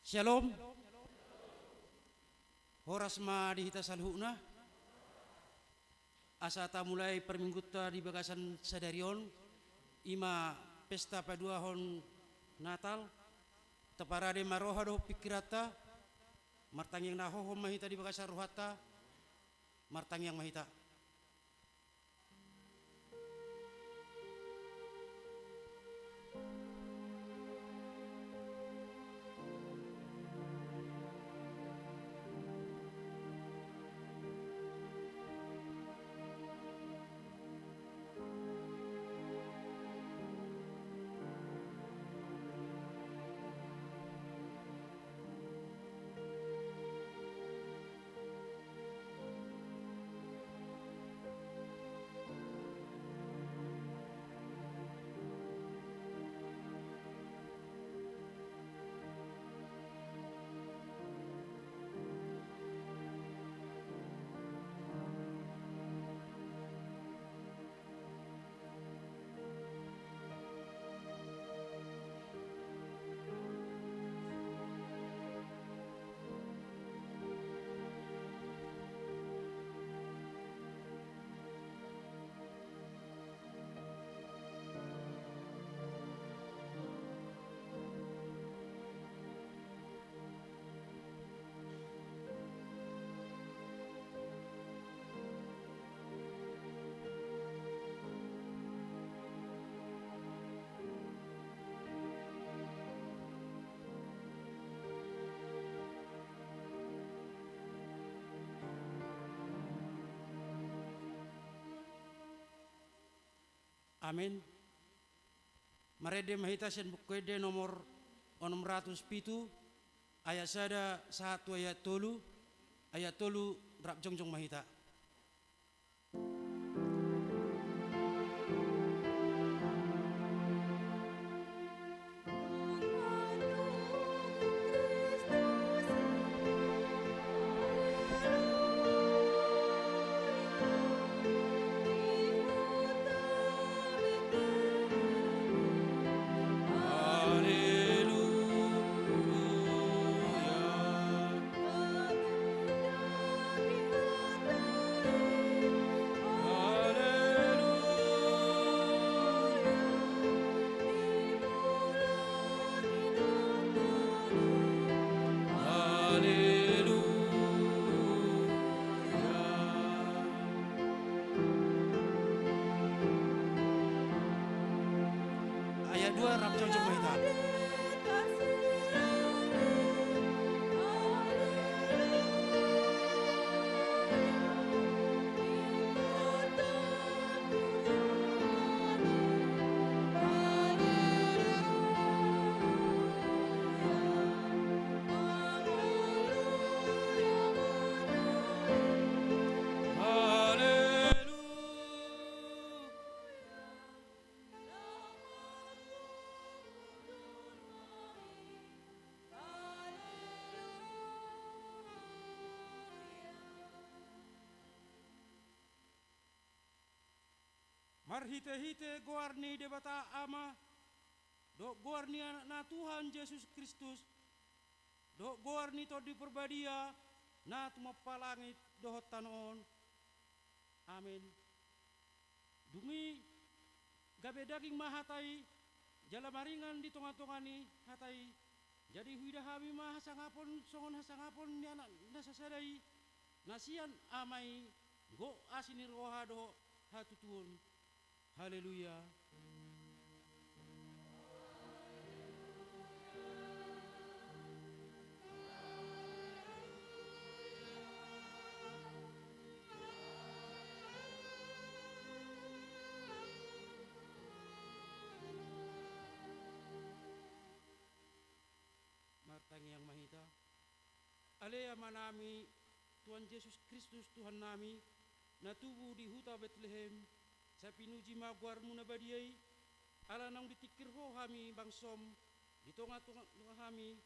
Shalom. Horas ma dihita salhuna. Asata mulai permingguta di bagasan sadarion. Ima pesta padua hon Natal. Taparade maroha do pikirata. Martang yang nahoho mahita di bagasan rohata. Martang yang mahita. Amin. Marede mahita sen bukwede nomor 607 ayat sada 1 ayat tolu rap jongjong mahita. Ayat 2 rap jongjong mahita. Marhite-hite goarni debata ama dok goarni na Tuhan Yesus Kristus dok goarni to di perbadia na tumapalangit dohot tanon. Amin. Dumi gabe daging mahatai jala maringan di tonga-tongani hatai jadi huida hami mahasangapon songon hasangapon ni anak nasasadai nasian amai go asini rohado hatutuon. Haleluya. Martang yang mahita. Alea manami Tuhan Yesus Kristus Tuhan nami na tubuh di huta Bethlehem sa pinuji magwar muna badiay ala nang ditikir ho hami bangsom di tonga-tonga hami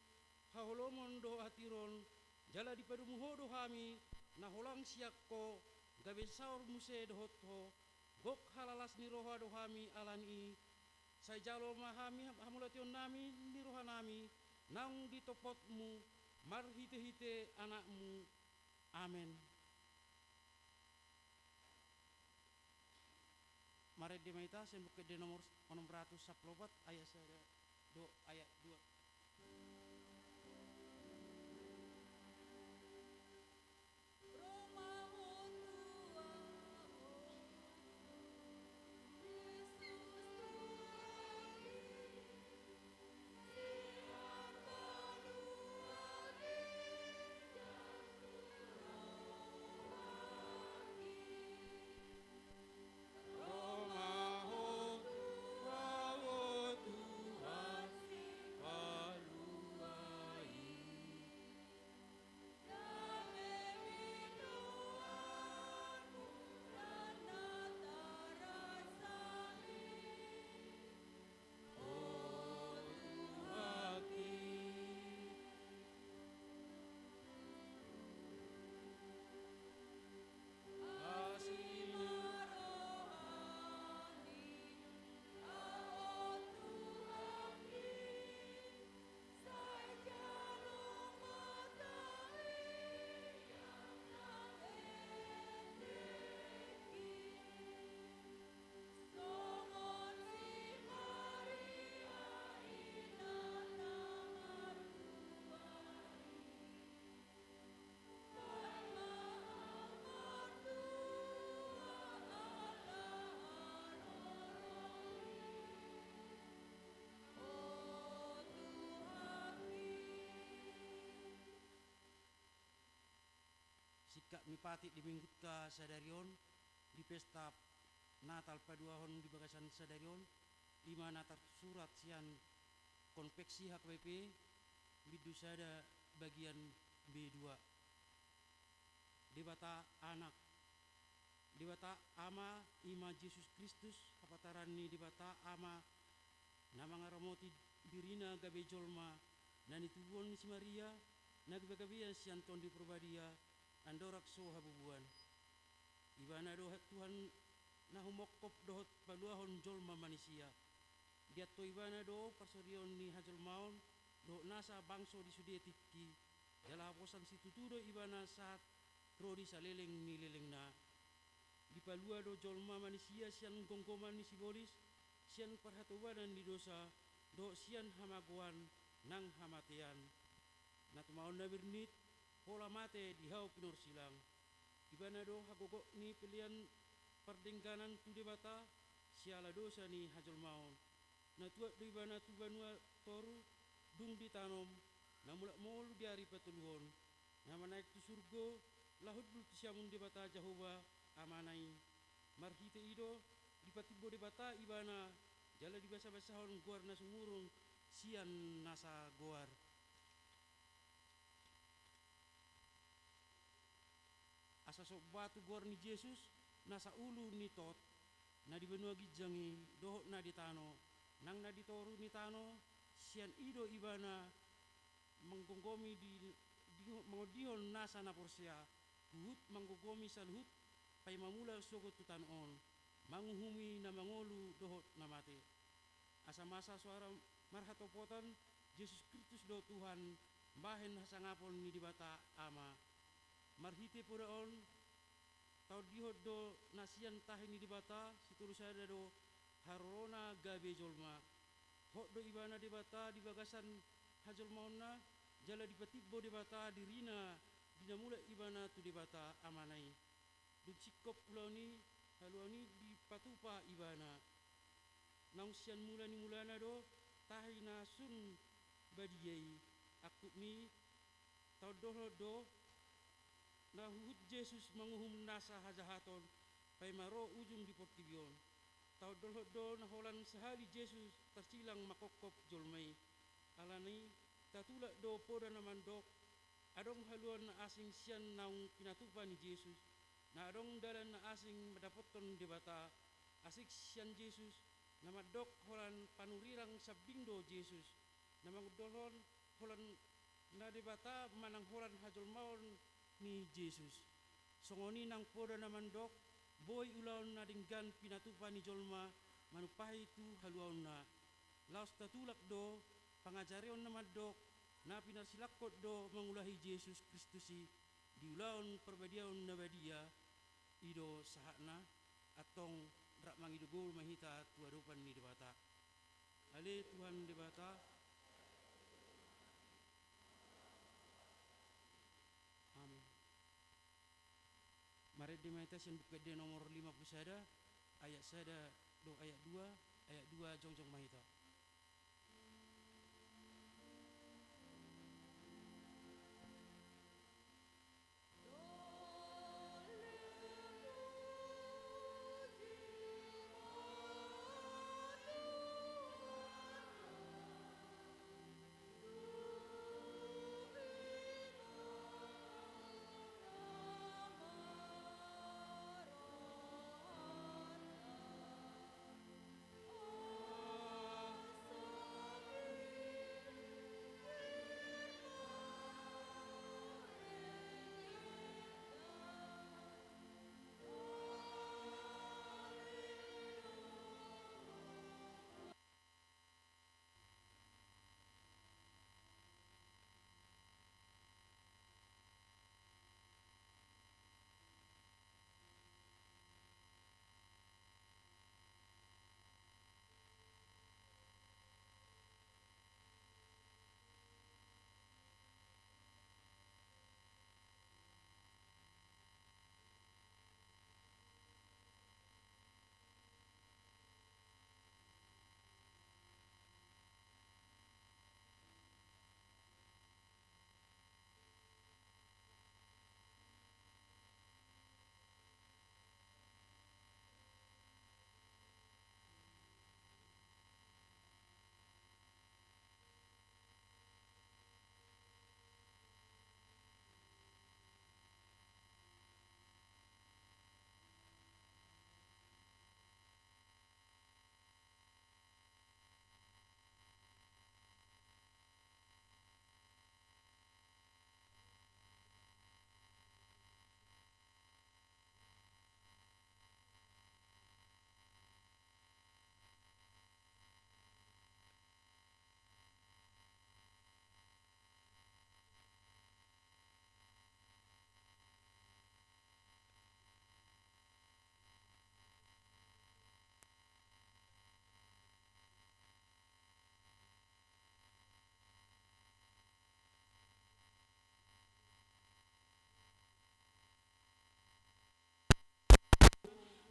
hahulomon do hatiron jala di padumuho do hami na holang siyak ko gabe saur muse do hotho gok halalas ni roha do hami alani sa jalo mahami hamulation nami ni roha nami naung di topotmu marhite-hite anakmu. Amen. Mari dimaita sembuke di nomor 614 ayat saya do ayat 2. Sikap mipati di Mingguta Sadarion di pesta Natal paduahon di Bagasan Sadarion 5 Natal surat sian konveksi HKBP Bidusada bagian B2. Debata anak debata ama ima Yesus Kristus kapatarani debata ama nama ngaramoti dirina gabe jolma nani tubuon si Maria nagbagabian si Anton di Probadia andorak so habubuan ibana dohat Tuhan nahumokop dohot paluahon jolma manusia diat to ibana do pasorion ni hajol maun do nasa bangso di sudetiki jala posan si tutudo ibana saat rodi saleleng ni leleng na di palua do jolma manusia sian gonggoman ni sibolis sian perhatuanan di dosa do sian hamaguan nang hamatian natumaon na bernit pola mate di hau pinor silang ibana do hagogok ni pilihan perdengganan tu debata siala dosa ni hajol maun na tuat do ibana tu banua toru dung ditanom na mulak molu diari patuluhon na manaik tu surgo lahut bul tu siamun debata Jehova amanai marhite ido dipatibo debata ibana jala di basa-basahon guar na sumurung sian nasa guar. Asa sok batu gor ni Yesus nasa ulu ni tot na di benua gijangi dohok na ditano nang na ditoru ni tano sian ido ibana menggonggomi di mangodihon nasa na porsia hut manggogomi salhut pai mamula sogo tutan on manguhumi na mangolu dohot na mate asa masa suara marhatopotan Yesus Kristus do Tuhan bahen hasangapon ni dibata ama marhite podaon tau dihot do nasian tahini dibata situlusada do harona gabe jolma hok do ibana debata di Bagasan hajol mauna jala dipatibbo debata dirina dinamula ibana tu debata amanai duk sikop pulani haluani di patupa ibana naung sian mulana do tahina sun badiyai akut mi tau doho do na hut Yesus manguhum nasa hajahaton pai maro ujung di portibion tau doho do na holan sehali Yesus tersilang makokop jolmai alani tatulak do poda naman dok adong haluan na asing sian naung pinatupa ni Yesus na adong dalan na asing madapoton debata asik sian Yesus na madok holan panurirang sabindo Yesus na mangudolon holan na debata manang holan hajol maon ni Yesus songoni nang poda naman dok boy ulaon na dinggan pinatupa ni jolma manupahi tu haluaon na laos tatulak do pangajarion naman dok na pinarsilakot do mangulahi Yesus Kristusi diulaon perbadiaon nabadia ido sahakna atong rak mangidugul mahita tuarupan ni debata. Ale Tuhan debata. Amin. Mari dimeditasi buku D nomor 50 sada ayat sada do ayat 2 jongjong mahita.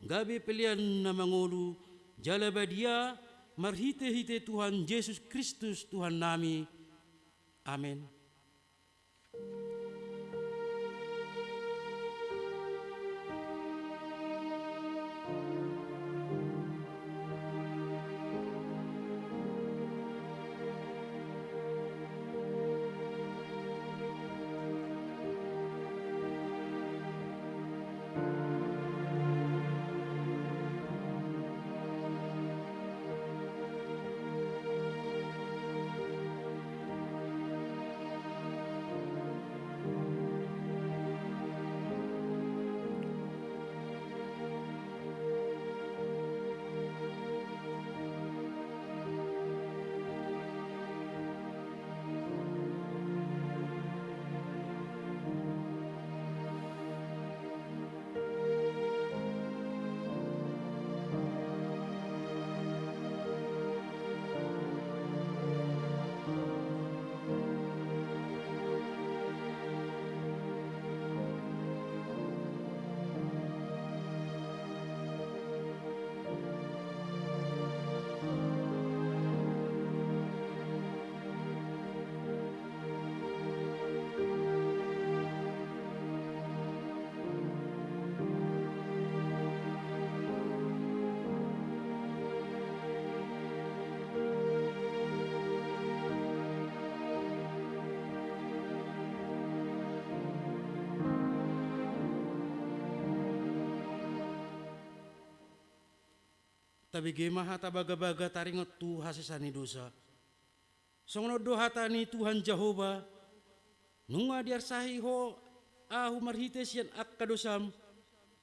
Gabi pilihan na mangulu jalabadia marhite-hite Tuhan Yesus Kristus Tuhan nami. Amin. Tabi gemaha tabaga-baga taringot tu hasisani dosa. Songono do hatani Tuhan Jehova nunga diarsahi ho ahu marhite sian akka dosam.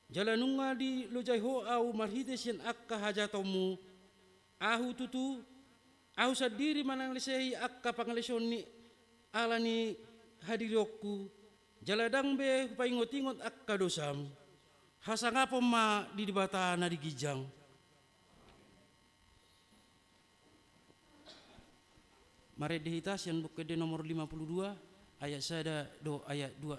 Jala nunga di lojai ho ahu marhite sian akka hajatomu. Ahu tutu ahu sadiri manang lesehi akka pangleson ni alani hadirokku jaladang be paingot-ingot akka dosam hasangapom ma di dibata na digijang. Mari dihitas yang buku de nomor 52 ayat 1 do ayat 2.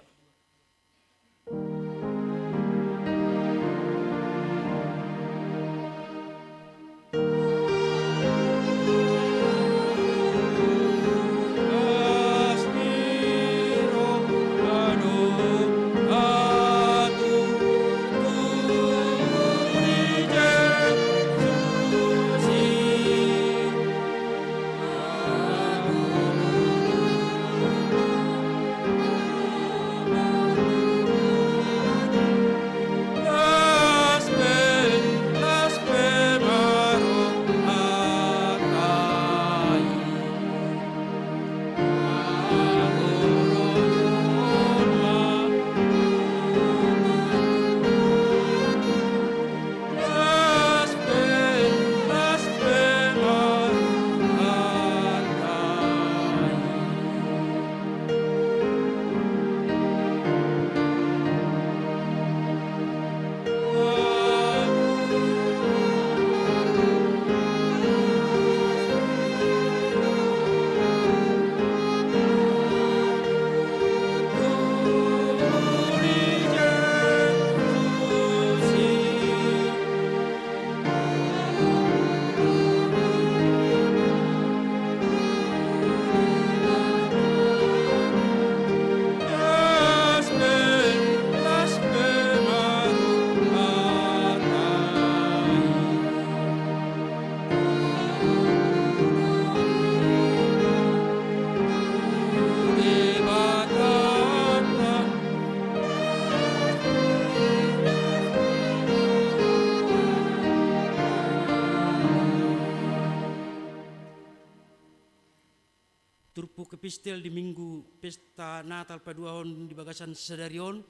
Turpu kepistel di minggu pesta Natal paduahon di bagasan sedarion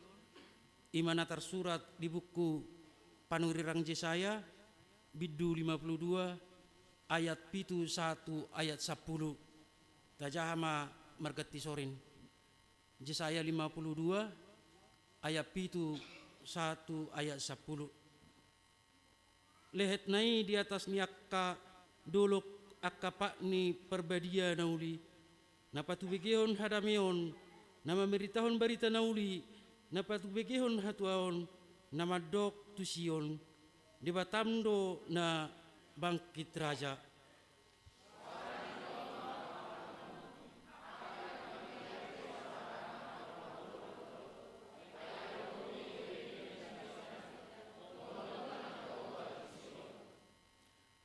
imana tersurat di buku Panurirang Yesaya biddu 52 ayat pitu 1 ayat 10 tajahama margati sorin Yesaya 52 ayat pitu 1 ayat 10 lehet nai di atas ni akka dolok akka pak ni perbadia nauli napatubegehon hadamion nama meritahon barita nauli napatubegehon hatuaon nama dok tusion di batamdo na bangkit raja.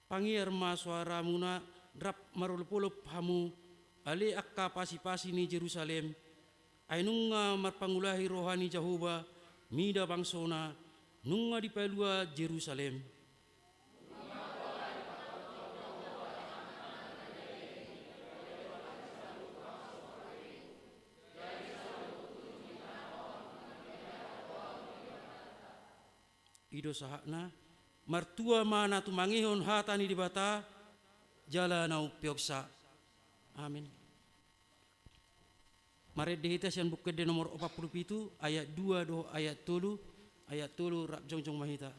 Pangiar ma suara muna drap marulupulup hamu ali akka pasi-pasi ni Jerusalem ay nunga marpangulahi rohani Jehovah mida bangsona nunga di palua Jerusalem. Ido sahakna martua mana tumangihon hatani di bata jala nau pioksa. Amin. Mari dihitas yang buku de nomor 47 ayat 2 do ayat 3 rap jongjong mahita.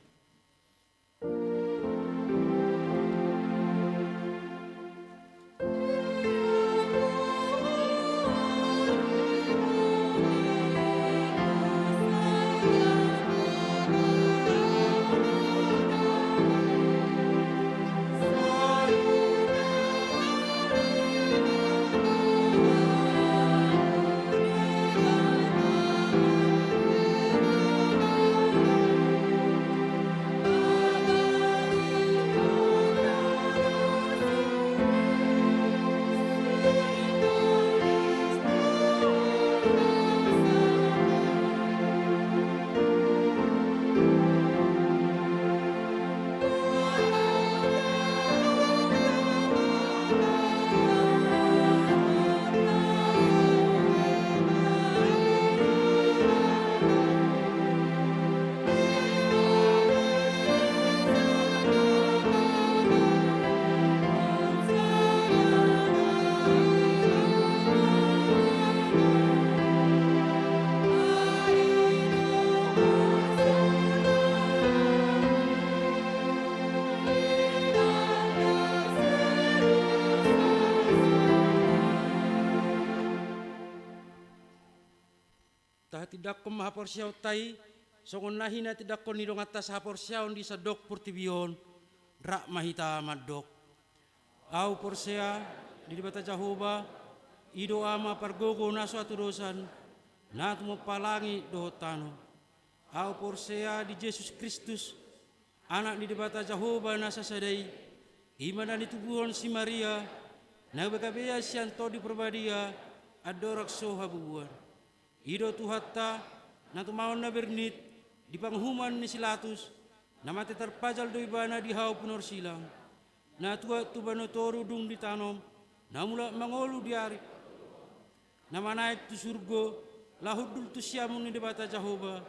tah tidak ko mahaporsiaw tay songon nahina tidak ko nidong atas haporsiaw di sadok portibion rak mahita madok au porsea di bata Jehova ido ama pargogo na suatu dosan na tumo palangi dohotano au porsea di Yesus Kristus anak di bata Jehova na sasadai imana di tubuhon si Maria na bekabea sianto di perbadia adorak so habubuan ido tuhatta na tumaon na bernit di panghuman ni silatus na mati terpajal do ibana di hau punor silang na tua tubano toru dung ditanom na mula mangolu diari na manai tu surgo lahudul tu siamun ni debata Jehova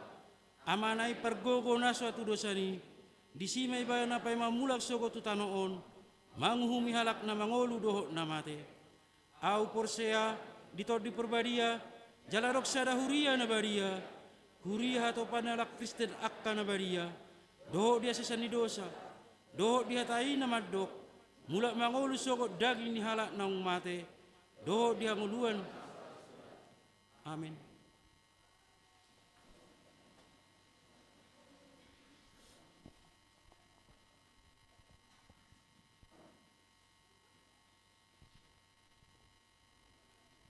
amanai pergogo na suatu dosani disimai bayana pai mamulak sogo tu tanoon manguhumi halak na mangolu doho na mate au porsea ditor di perbadia jalarok sada huria na baria huria atau panalak Kristen akka na baria doho dia sesani dosa doho dia tai na madok mulak mangolu sogo daging ni halak na mate doho dia nguluan amin.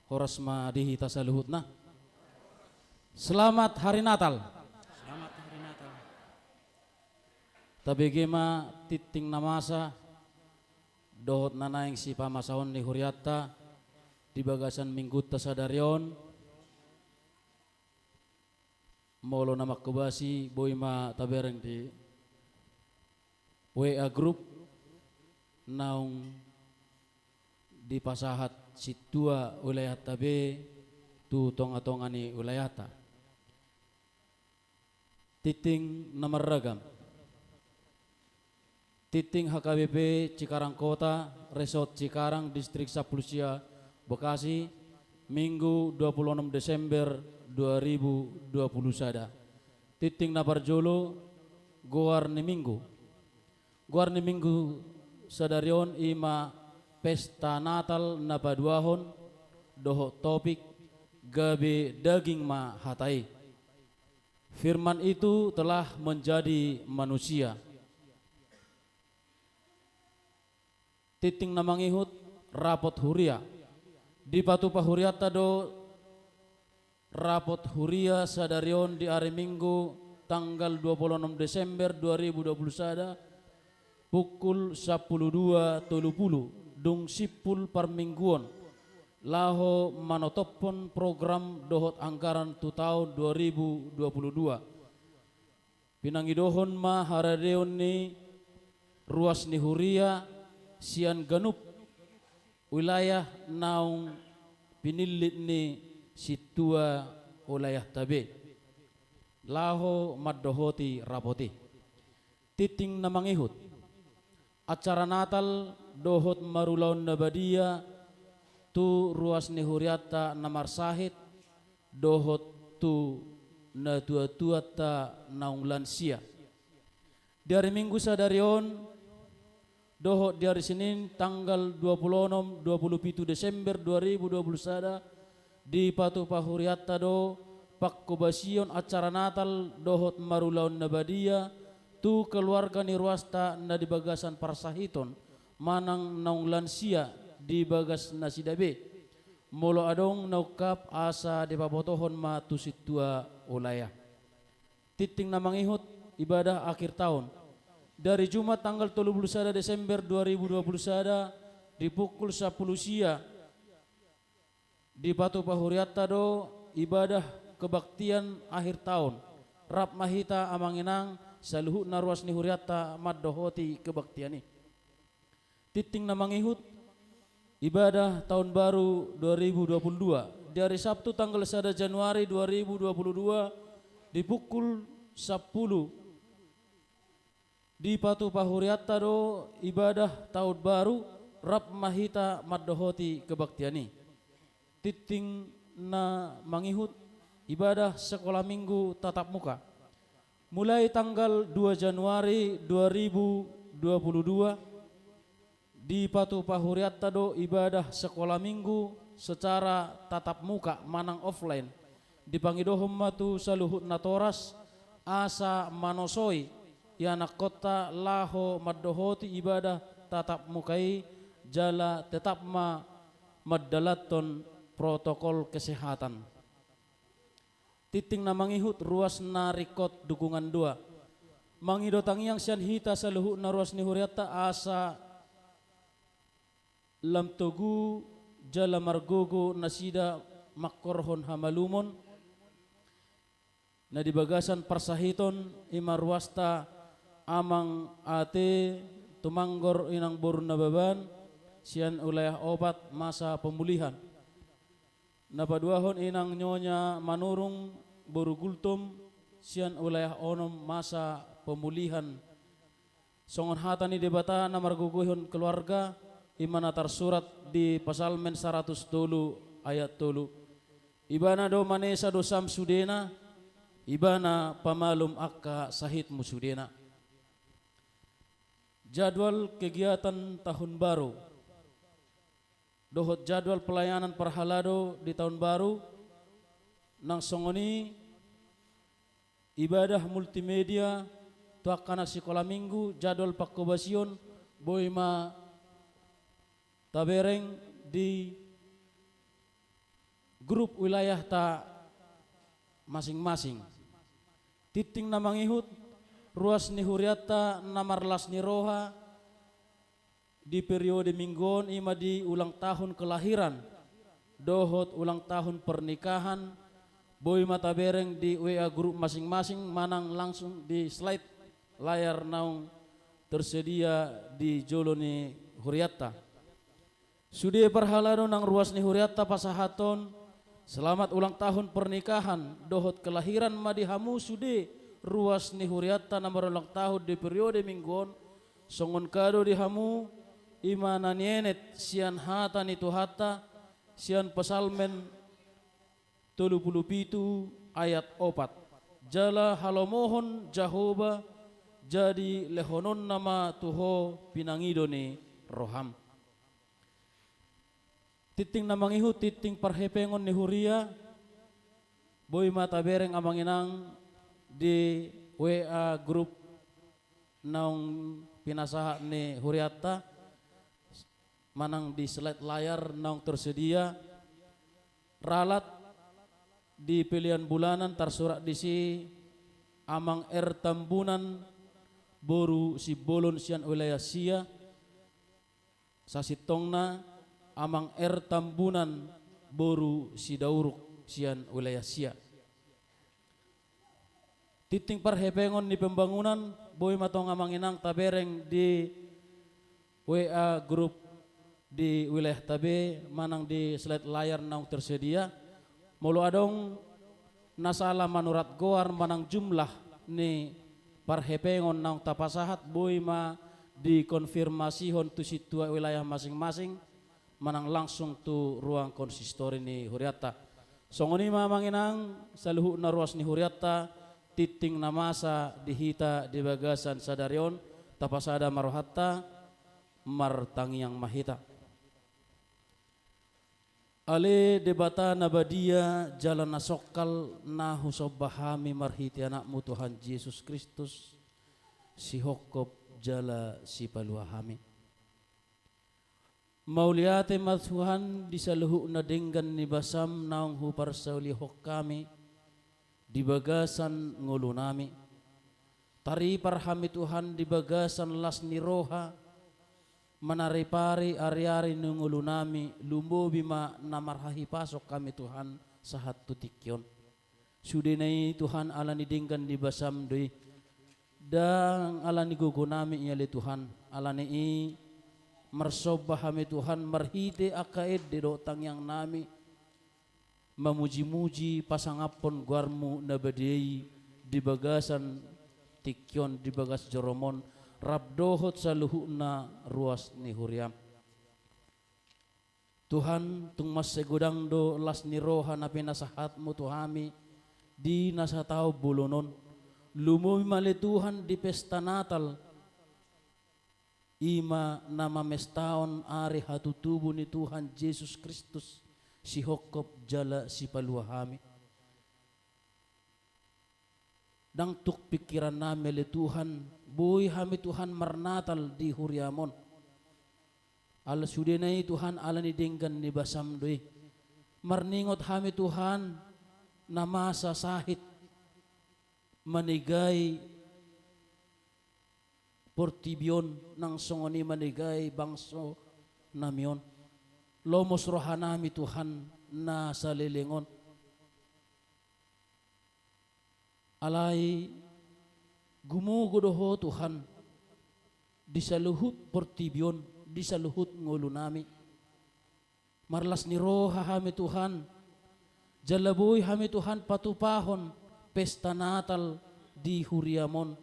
Horas madihi tasaluhutna. Selamat Hari Natal. Selamat Hari Natal. Tabegema titing namasa dohot nanaing si pamasahon ni huriatta di bagasan minggu tasadarion molo namak kubasi boima tabereng di WA group naung di pasahat situa wilayah tabe tu tonga-tongani wilayahta titing nomor ragam titing HKBP Cikarang Kota Resort Cikarang Distrik Sapulusia Bekasi Minggu 26 Desember 2020 sada titing nabarjolo Goarni Minggu sadarion ima pesta Natal napaduahon doho topik gabe daging ma hatai. Firman itu telah menjadi manusia. Titing namangihut rapot huria. Di patu pahuria tado rapot huria sadarion di hari Minggu tanggal 26 Desember 2020 sada pukul 12.30 dung sipul parmingguan laho manotopon program dohot anggaran tu tahun 2022 pinangidohon ma haradeon ni ruas ni huria sian ganup wilayah naung pinilit ni situa wilayah tabe laho maddohoti rapoti titing namangihut acara Natal dohot marulaun nabadia tu ruas ni huriata namar sahid dohot tu na tua-tua ta naung lansia dari minggu sadarion dohot dari Senin tanggal 26 Desember 2020 sada di patu pahuriata do pakkobasion acara Natal dohot marulaun nabadia tu keluarga ni ruasta na di bagasan parsahiton manang naung lansia di bagas nasidabe molo adong naukap asa di papotohon ma tu situa ulaya titing namangihut ibadah akhir tahun dari Jumat tanggal 31 Desember 2020 sada di pukul 10 sia di patu pahuriata do ibadah kebaktian akhir tahun rap mahita amanginang saluhut naruas ni huriata maddohoti kebaktiani titing namangihut ibadah tahun baru 2022 dari Sabtu tanggal 1 Januari 2022 di pukul 10 di patu pahuriata do ibadah tahun baru rap mahita maddohoti kebaktiani titing na mangihut ibadah sekolah minggu tatap muka mulai tanggal 2 Januari 2022 di patu pahuriata do ibadah sekolah minggu secara tatap muka manang offline dipangidohom matu saluhut na toras asa manosoy yana kota laho maddohoti ibadah tatap mukai jala tetap maddalaton protokol kesehatan. Titing na mangihut ruas na rikot dukungan dua. Mangido tangiang sian hita sa luhu na ruas ni huriata asa lamtogu jala margogo nasida makorhon hamalumon na dibagasan parsahiton imarwasta amang ate tumanggor inang borun na baban sian ulayah obat masa pemulihan. Napaduahon inang nyonya manurung boru gultum sian ulayah onom masa pemulihan. Songon hata ni debata na marguguhon keluarga imana tersurat di Pasalmen 100 ayat 3. Ibana do manesa do samsudena ibana pamalum akka sahit musudena. Jadwal kegiatan tahun baru. Dohot jadwal pelayanan perhalado di tahun baru nang songoni ibadah multimedia tuakana sekolah minggu jadwal pakobasion boima tabereng di grup wilayah ta masing-masing. Titing na mangihut ruas ni huriata namarlas ni roha di periode minggon ima di ulang tahun kelahiran dohot ulang tahun pernikahan boy mata bereng di WA grup masing-masing manang langsung di slide layar naung tersedia di joloni huriata. Sudah perhalado nang ruas ni huriata pasahaton selamat ulang tahun pernikahan dohot kelahiran madihamu sudah ruas ni huriata nomor ulang tahun di periode minggon songon kado dihamu imana nienet sian hata ni tuhata sian Pasalmen 37 ayat 4 jala halomohon Jahoba jadi lehonon nama tuho pinangidoni roham. Titing namangihu titing parhepengon ni huria boy mata bereng amanginang di WA grup naung pinasaha ni huriata manang di slide layar naung tersedia ralat di pilihan bulanan tersurat di si amang tambunan boru si bolon sian wilayah sia sasitongna amang tambunan boru si dauruk sian wilayah sia. Titing parhepengon ni pembangunan boy matong amanginang tabereng di WA grup di wilayah tabe manang di slide layar naung tersedia mulu adong nasala manurat goar manang jumlah ni parhepengon naung tapasahat boy ma dikonfirmasihon tu situa wilayah masing-masing manang langsung tu ruang konsistori ni huriata. Songoni ma manginang saluhu na ruas ni huriata titing namasa dihita di bagasan sadarion tapasada marohatta martangiang mahita. Ale debata nabadia jalan nasokal nahu sobbahami marhiti anakmu Tuhan Yesus Kristus si hokop jala si paluahami. Mauliate Tuhan di saluhu na denggan ni basam naung hupar sauli hok kami di bagasan ngulu nami. Tari parhami Tuhan di bagasan las ni roha manaripari ari-ari nungulu nami lumbo bima namarhahi pasok kami Tuhan sahat tutikyon. Sudinai Tuhan ala ni dinggan di basam doi dan ala ni gugu nami iali Tuhan ala ni marsobah kami Tuhan marhite akaid di dotang yang nami memuji-muji pasangapon guarmu nabadei di bagasan tikyon di bagas joromon rabdohot saluhuna ruas ni huriam. Tuhan tung mas segudang do las ni roha na pinasahatmu tuhami di nasa tao bulunon lumumi mali Tuhan di pesta Natal ima nama mestaon ari hatutubu ni Tuhan Yesus Kristus si hokop jala si paluahami Dang tuk pikiran nami le Tuhan, boy hami Tuhan marnatal di huriamon. Ala sudenai Tuhan ala ni denggan ni basam doi. Marningot hami Tuhan na masa sahit manigay portibyon ng songoni manigay bangso namion. Lomos rohanami Tuhan na sa lilingon. Alay gumugudoho Tuhan di sa luhut portibyon, di sa luhut ngulo nami. Marlas ni roha hami Tuhan, jalaboy hami Tuhan patupahon, pesta natal di huriamon,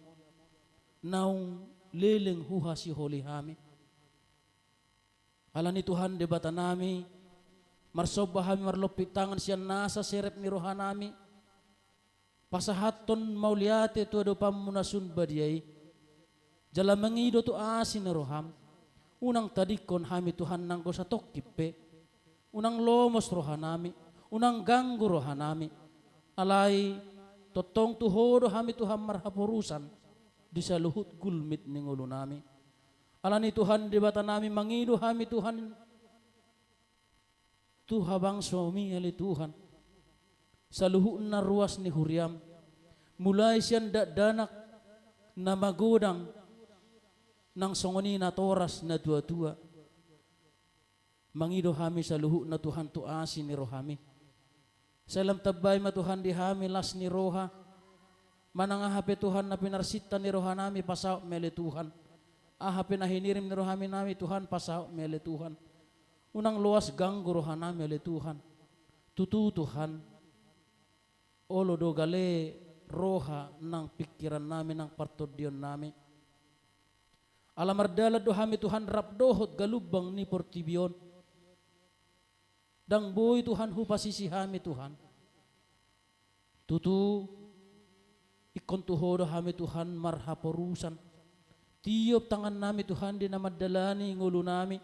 naung liling huha si holi hami. Ala ni Tuhan debata nami, marsoba hami marlopit tangan siya nasa serep ni roha nami, pasahaton mauliate tu ado pamunasun badiay, jala mangido tu asin roham, unang tadikon hami Tuhan nangko sa tokipe, unang lomos rohanami, unang ganggu rohanami, alay totong tuhodo hami Tuhan marhapurusan, di sa luhut gulmit ning ulo nami. Ala ni Tuhan di bata nami mangido hami Tuhan, tu habang suami ali Tuhan, sa luhut na ruas ni huriam, mulai siyan danak na magodang ng songoni na toras na tua-tua. Mangido hami sa luhut na Tuhan tu asin ni rohami. Salam tabay ma Tuhan di hami las ni roha. Manangahape Tuhan na pinarsita ni roha nami pasaw mele Tuhan. Ahape na hinirim ni rohami nami Tuhan pasaw mele Tuhan. Unang luas ganggu roha nami mele Tuhan. Tutu Tuhan. Olo do gale roha ng pikiran namin ng partodyon namin. Alamardala do hami Tuhan rapdohot galubang ni portibyon. Dang boy Tuhan hupasisi hami Tuhan. Tutu ikontuhodo hami Tuhan marhaporusan. Tiyop tangan nami Tuhan di namadalani ngulo nami.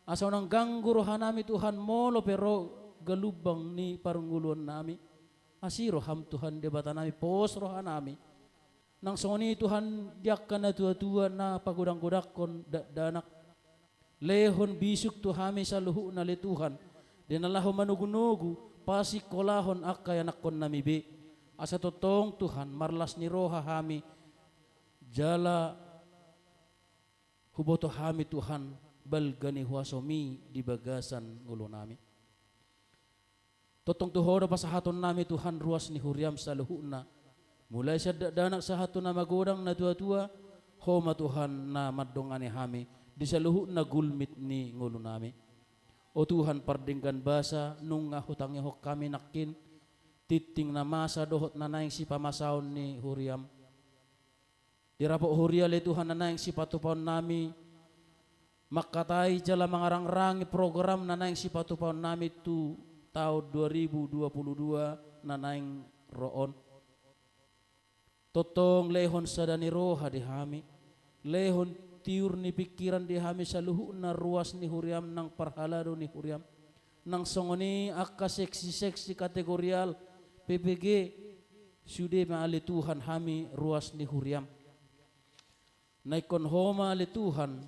Asaw nang ganggu roha nami Tuhan molo pero galubang ni parunguluan nami. Asiro ham Tuhan debata nami pos roha nami. Nang soni Tuhan diak ka na tua-tua na pagudang-gudak kon danak. Lehon bisuk Tuhami sa luhu na letuhan. Dinalaho manugunugu pasik kolahon akay anak kon namibi. Asa totong Tuhan marlas ni roha hami. Jala huboto hami Tuhan balgani huasomi di bagasan ulo nami. Totong tuhoro pa sa haton nami Tuhan ruas ni huriam sa luhu na. Mulai sa danak sa haton na magodang na tua-tua, homa Tuhan na madongani hami, di sa luhu na gulmit ni ngulo nami. O Tuhan pardinggan basa, nung nga hutangi hok kami nakin, titing na masa dohot na naing si pamasaon ni huriam. Dirapo hurial Tuhan na naing si patupaon nami, makatay jala mangarang-rangi program na naing si patupaon nami tu tahun 2022 na naing roon. Totong lehon sadani roha di hami. Lehon tiur ni pikiran di hami sa luhu na ruas ni huriam ng parhalado ni huriam. Nang songoni akka seksi-seksi kategorial PPG sude maali Tuhan hami ruas ni huriam. Naikon homa ali Tuhan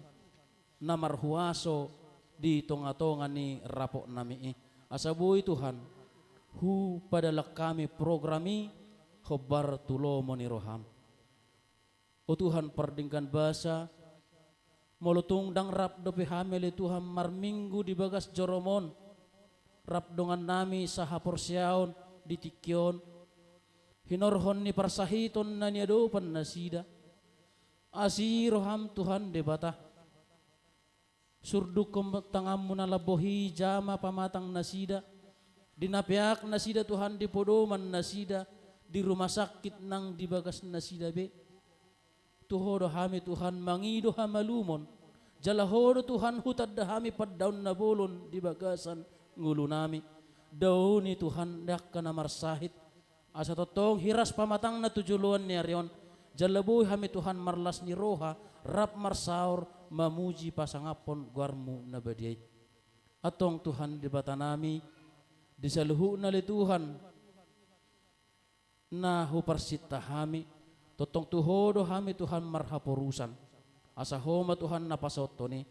na marhuaso di tonga-tonga ni rapo nami. Asabuhi Tuhan, hu padalak kami programi khobar tulomo ni roham. O Tuhan pardingkan basa, molotong dang rap do pihamili Tuhan marminggu di bagas joromon, rap dongan nami sa haporsyaon di tikyon, hinorhon ni parsahiton na niyadopan na sida, asi roham Tuhan debata. Surduk tangam mo na labohi jama pamatang nasida. Dinapiak nasida Tuhan di podoman nasida. Di rumah sakit nang dibagas nasida be. Tuhodo hami Tuhan mangido hamalumon. Jalahodo Tuhan hutad hami paddaun na bolon di bagasan ngulo nami. Daw ni Tuhan dak ka na marsahit. Asa totong hiras pamatang na tujuluan ni Arion. Jalaboy hami Tuhan marlas ni roha. Rap marsaur mamuji pasangapon guarmu na badiay. Atong Tuhan di bata nami, di sa luhu na li Tuhan, na huparsita hami, totong tuhodo hami Tuhan marhaporusan, asa homa Tuhan napasoto ni,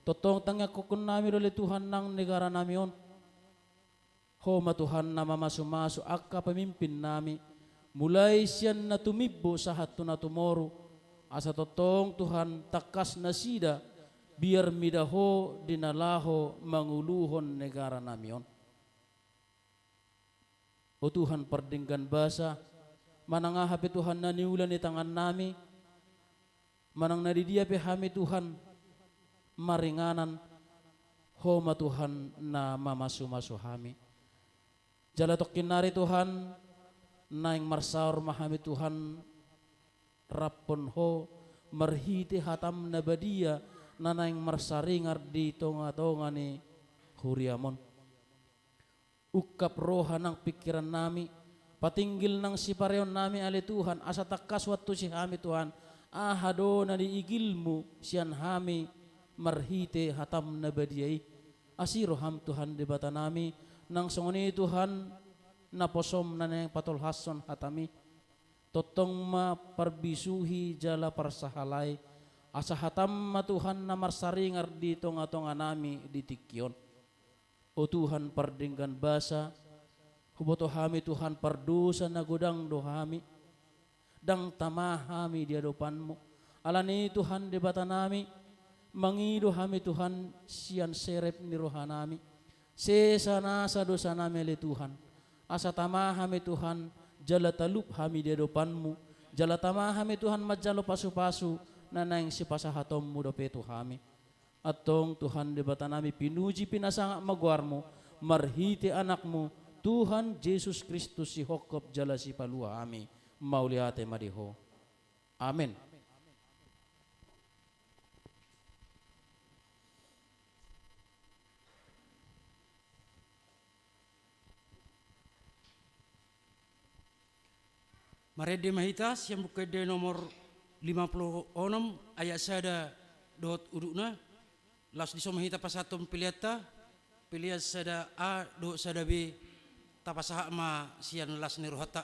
totong tangya kukun nami dole Tuhan nang negara nami on, homa Tuhan na mamasumaso akka pemimpin nami, mulai siyan na tumibo sa hatu na tumoro, asa totong Tuhan takas na sida, biar midaho dinalaho manguluhon negara nami on. O Tuhan pardinggan basa, manangahapi Tuhan na niulan ni tangan nami, manang nadidiapi hami Tuhan, maringanan, homa Tuhan na mamasu-masu hami. Jalatok kinari Tuhan, naing marsaur mahami Tuhan, rapon ho, marhiti hatam na badia, na naing marsaringar di tonga-tonga ni Huriamon. Ukap roha ng pikiran nami, patinggil ng sipareon nami ali Tuhan, asa takas watto si hami Tuhan, ahado na diigil mo siyan hami, marhite hatam na badiyay, asiro ham Tuhan di bata nami, nang sunguni Tuhan, naposom na nang patulhason hatami, totong maparbisuhi jala parsahalay, asa hatam ma Tuhan na marsaringar dito nga tonga nami ditikyon. O Tuhan pardinggan basa, huboto hami Tuhan pardusa na gudang dohami, dang tamahami di adopanmu, alani Tuhan di bata nami, mangido hami Tuhan siyan serep ni rohanami, sesana sa dosa nami ali Tuhan, asa tamahami Tuhan, jala talup hami di adopanmu, jala tamahami Tuhan majalo pasu-pasu, na naing si pasahatom mo do peto hami. Atong Tuhan di bata nami pinuji pinasanga magwarmo, marhiti anakmu, Tuhan Jesus Kristus si hokop jala si palua ami, mauliate madiho. Amen. Marede mahitas yang bukede nomor 56 ayat sada dot udukna. Las diso mahita pasatom piliata, pilihat sada A do sada B, tapasaha ma sian las niruhata.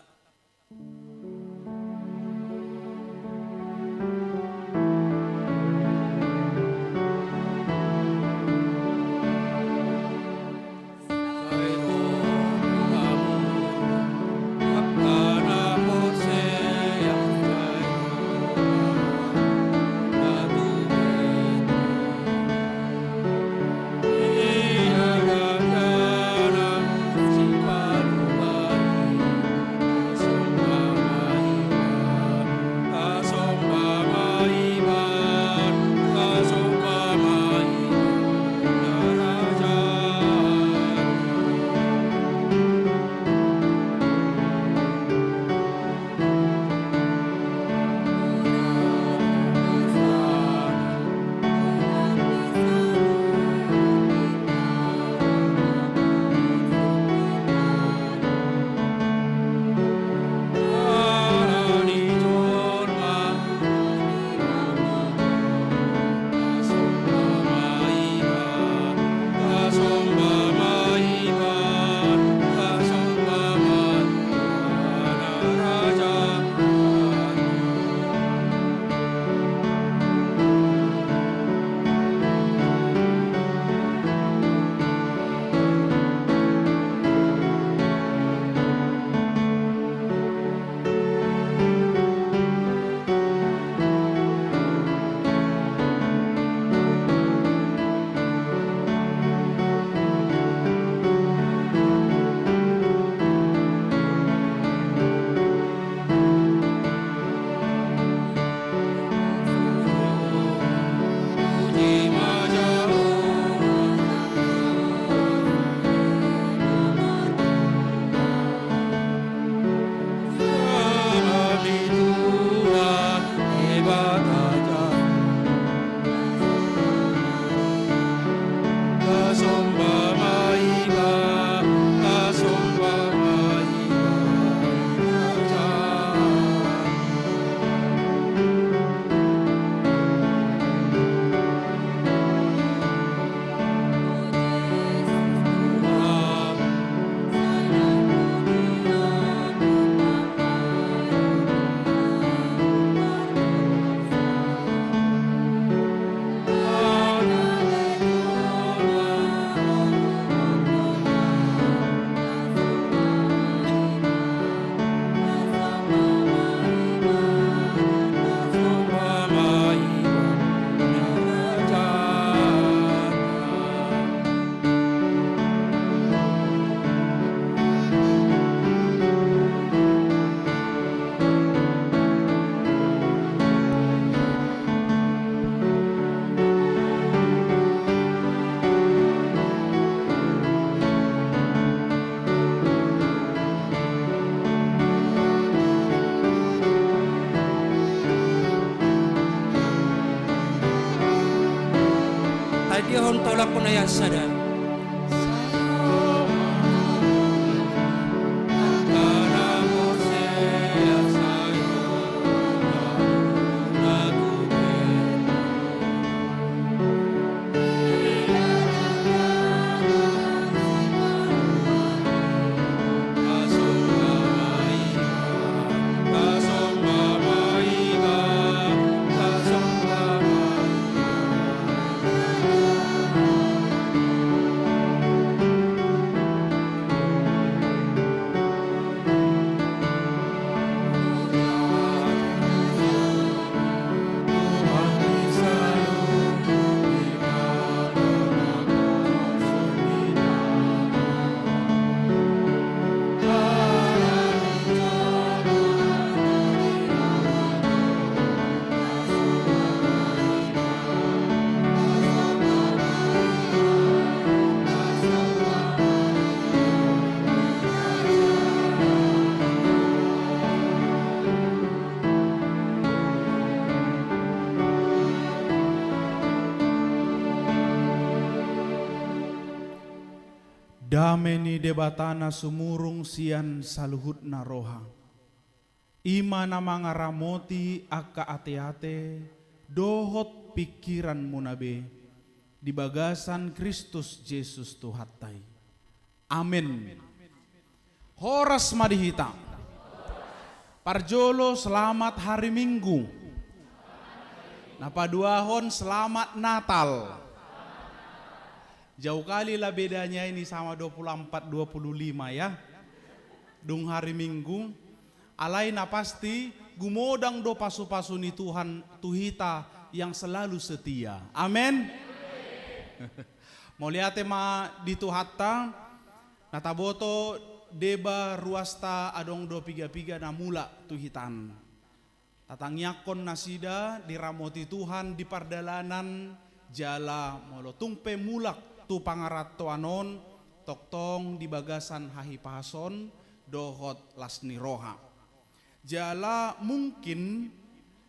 Tahun tolak ko na yan sada. Dameni debatana sumurung sian saluhut naroha. Ima namanga ramoti aka ate-ate dohot pikiran munabe di bagasan Kristus Yesus Tuhatai. Amin. Horas madihita. Parjolo selamat hari Minggu. Napaduahon selamat Natal. Jauh kali lah bedanya ini sama 24-25 ya. Dung hari Minggu. Alaina pasti gumodang do pasu-pasu ni Tuhan Tuhita yang selalu setia. Amin. Mau lihat ma di Tuhata. Nataboto deba ruasta adong do piga-piga na mula Tuhitan. Tatangyakon nasida diramoti Tuhan di pardalanan jala molo tungpe mulak tu pangarato anon toktong di bagasan hahi pahason dohot lasni roha. Jala mungkin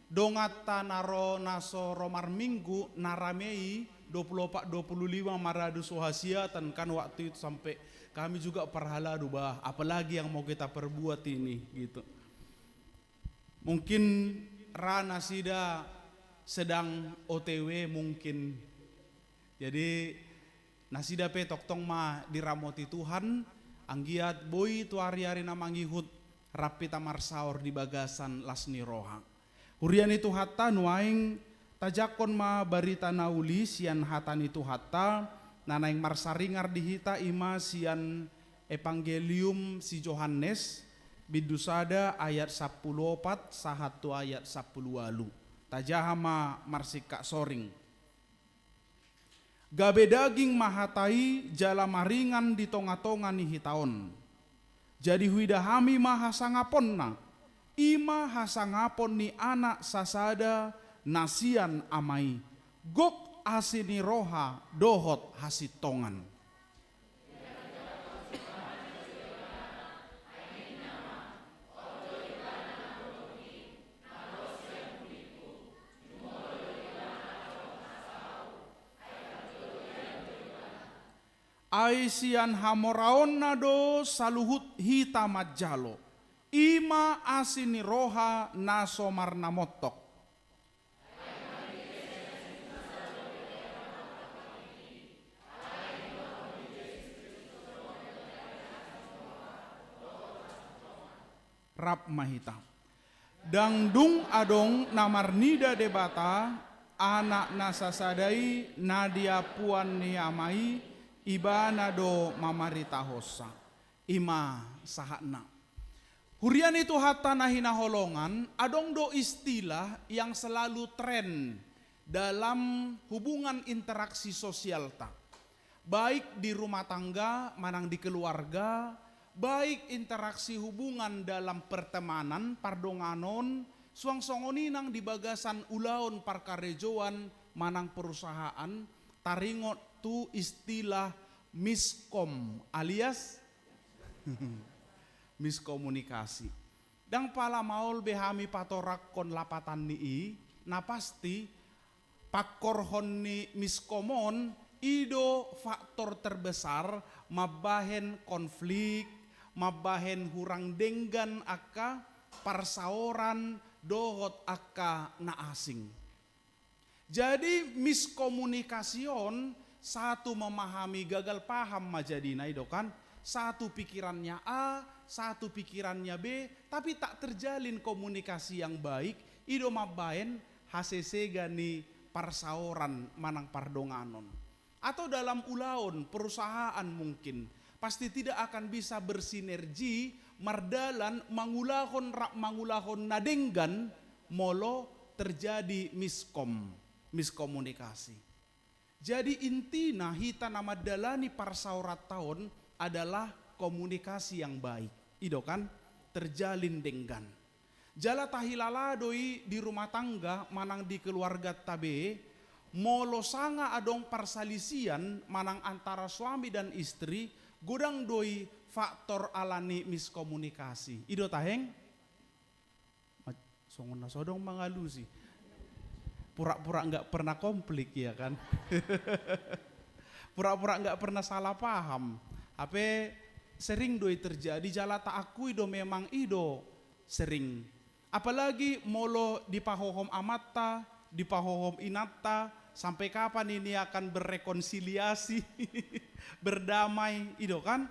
dongata naro naso romar minggu naramei 24-25 maradu suhasia tan kan waktu itu sampai kami juga perhala dubah apalagi yang mau kita perbuat ini gitu. Mungkin Rana Sida sedang OTW mungkin. Jadi nasida pe toktong ma diramoti Tuhan anggiat boy tu hari-hari namanggihut rapi tamar saur di bagasan lasni roha. Hurian itu hatta nuaing tajakon ma barita nauli sian hatan itu hatta nanaing marsaringar dihita ima sian evangelium si Yohanes bidusada ayat 14 sahatu ayat 10 walu. Tajahama marsika soring. Gabe daging mahatai jala maringan di tonga-tonga ni hitaon. Jadi huidahami maha sangaponna. Ima hasangapon ni anak sasada nasian amai. Gok asini roha dohot hasitongan. Aisian hamoraon nado saluhut hita majalo. Ima asini roha naso marna motok. Rap mahita. Dangdung adong namar nida debata anak nasasadai nadia puan niamai ibana do mamarita hosa ima sahana. Hurian itu hatta nahina holongan adong do istilah yang selalu tren dalam hubungan interaksi sosial ta. Baik di rumah tangga manang di keluarga, baik interaksi hubungan dalam pertemanan pardonganon suang songoninang di bagasan ulaon parkarejoan manang perusahaan taringot tu istilah miskom alias miskomunikasi. Dang pala maul behami patorak kon lapatan ni na pasti pakorhon ni miskomon ido faktor terbesar mabahen konflik, mabahen hurang denggan aka parsaoran dohot aka na asing. Jadi miskomunikasion, satu memahami gagal paham majadina ido kan, satu pikirannya A, satu pikirannya B, tapi tak terjalin komunikasi yang baik, ido mabahen HCC gani parsaoran manang pardonganon. Atau dalam ulaon perusahaan mungkin pasti tidak akan bisa bersinergi mardalan mangulahon nadenggan molo terjadi miskomunikasi. Jadi intina hita nama dalani parsaurat tahun adalah komunikasi yang baik. Ido kan terjalin denggan. Jala tahilala doi di rumah tangga manang di keluarga tabe molo sanga adong parsalisian manang antara suami dan istri godang doi faktor alani miskomunikasi. Ido taheng songon sodong mangalusi. Pura-pura enggak pernah konflik ya kan. Pura-pura enggak pernah salah paham. Apa sering doi terjadi jala tak akui do memang ido sering. Apalagi molo di pahohom amatta, di pahohom inatta, sampai kapan ini akan berrekonsiliasi, berdamai, ido kan?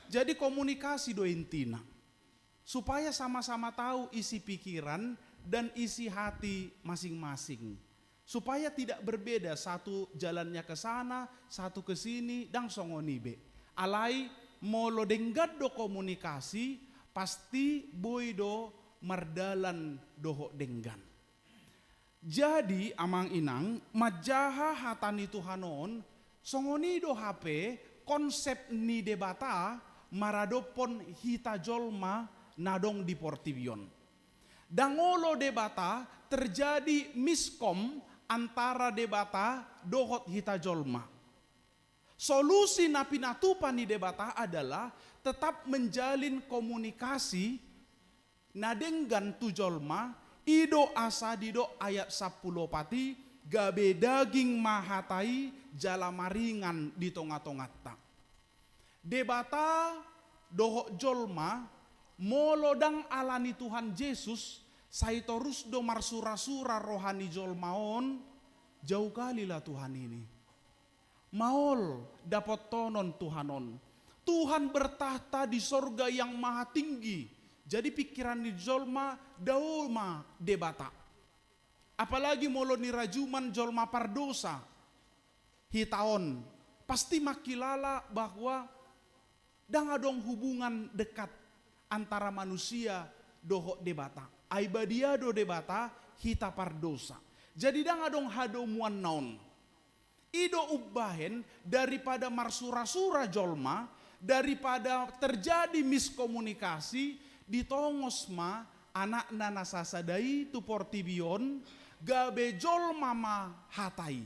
Jadi komunikasi do intina, supaya sama-sama tahu isi pikiran dan isi hati masing-masing, supaya tidak berbeda satu jalannya ke sana, satu ke sini, dan songonibe. Alai molo denggad do komunikasi, pasti boido mardalan doho denggan. Jadi amang inang majaha hatani Tuhanon songoni do HP konsep ni debata maradopon hita jolma nadong di portibion. Dangolo debata terjadi miskom antara debata dohot hita jolma. Solusi napinatupan ni debata adalah tetap menjalin komunikasi nadenggan tu jolma ido asa dido ayat 10 pati gabe daging mahatai jala maringan di tonga-tongata. Debata doho jolma molodang alani Tuhan Yesus saitorus do marsura-sura rohani jolmaon jauh kali lah Tuhan ini. Maol dapat tonon Tuhanon. Tuhan bertahta di sorga yang maha tinggi. Jadi pikiran di jolma dauma debata. Apalagi molo ni rajuman jolma pardosa hitaon. Pasti makilala bahwa dangadong hubungan dekat antara manusia doho debata. Aibadia do debata hita pardosa. Jadi dangadong hadomuan naon. Ido ubbahen daripada marsura-sura jolma, daripada terjadi miskomunikasi, ditongos ma anak nana sasadai tu portibion gabe jol mama hatai.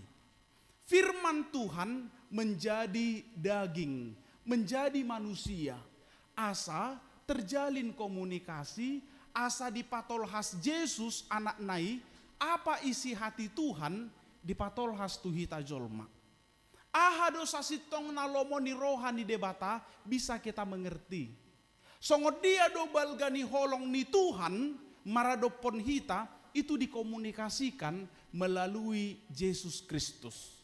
Firman Tuhan menjadi daging, menjadi manusia. Asa terjalin komunikasi, asa dipatol has Yesus anak nai, apa isi hati Tuhan dipatol has tuhita jolma. Ahado sasitong nalomo ni rohani debata bisa kita mengerti. Songot dia do balgani holong ni Tuhan maradopon hita itu dikomunikasikan melalui Yesus Kristus.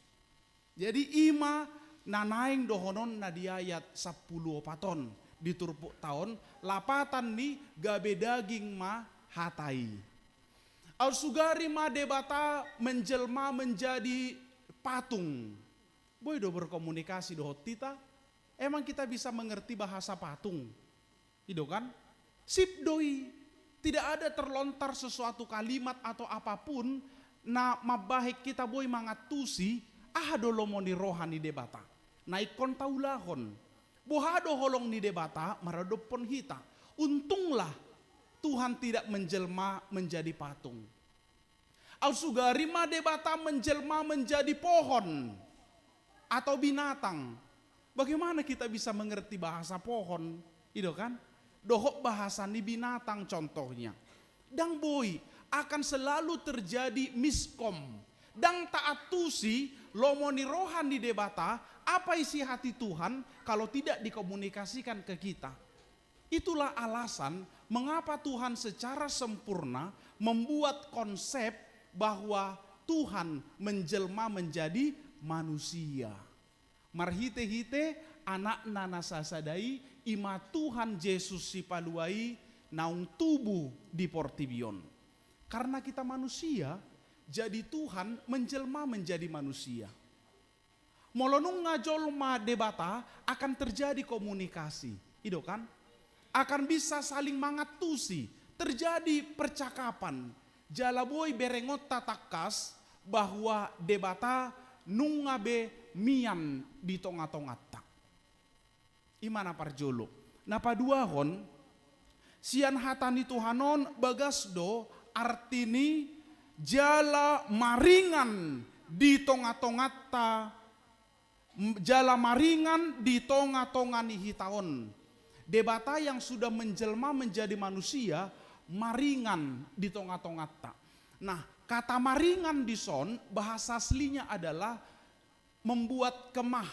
Jadi ima nanaing dohonon na di ayat 10 paton di turpuk tahun lapatan ni gabe daging ma hatai. Al sugari ma debata menjelma menjadi patung. Boy do berkomunikasi do hotita. Emang kita bisa mengerti bahasa patung? Itu kan? Sip doi. Tidak ada terlontar sesuatu kalimat atau apapun na mabahik kita boy mangatusi ahadolomo ni rohani debata. Naikon taulahon. Bohado holong ni debata maradopon hita. Untunglah Tuhan tidak menjelma menjadi patung. Al sugarima debata menjelma menjadi pohon atau binatang. Bagaimana kita bisa mengerti bahasa pohon? Itu kan? Dohok bahasa ni binatang contohnya. Dang boy akan selalu terjadi miskom. Dang taatusi lomoni rohani debata, apa isi hati Tuhan kalau tidak dikomunikasikan ke kita. Itulah alasan mengapa Tuhan secara sempurna membuat konsep bahwa Tuhan menjelma menjadi manusia. Marhite-hite anak nana sasadai ima Tuhan Yesus si paluai naung tubuh di portibion. Karena kita manusia, jadi Tuhan menjelma menjadi manusia. Molonung ngajolma debata akan terjadi komunikasi, itu kan? Akan bisa saling mangatusi, terjadi percakapan. Jalaboy berengot tatakas bahwa debata nungabe mian di tonga-tongata. Imana parjolo. Napa duahon sian hatani Tuhanon bagasdo artini jala maringan di tonga-tongata, jala maringan di tonga-tonga nihitaon. Debata yang sudah menjelma menjadi manusia maringan di tonga-tongata. Nah, kata maringan di son bahasa aslinya adalah membuat kemah,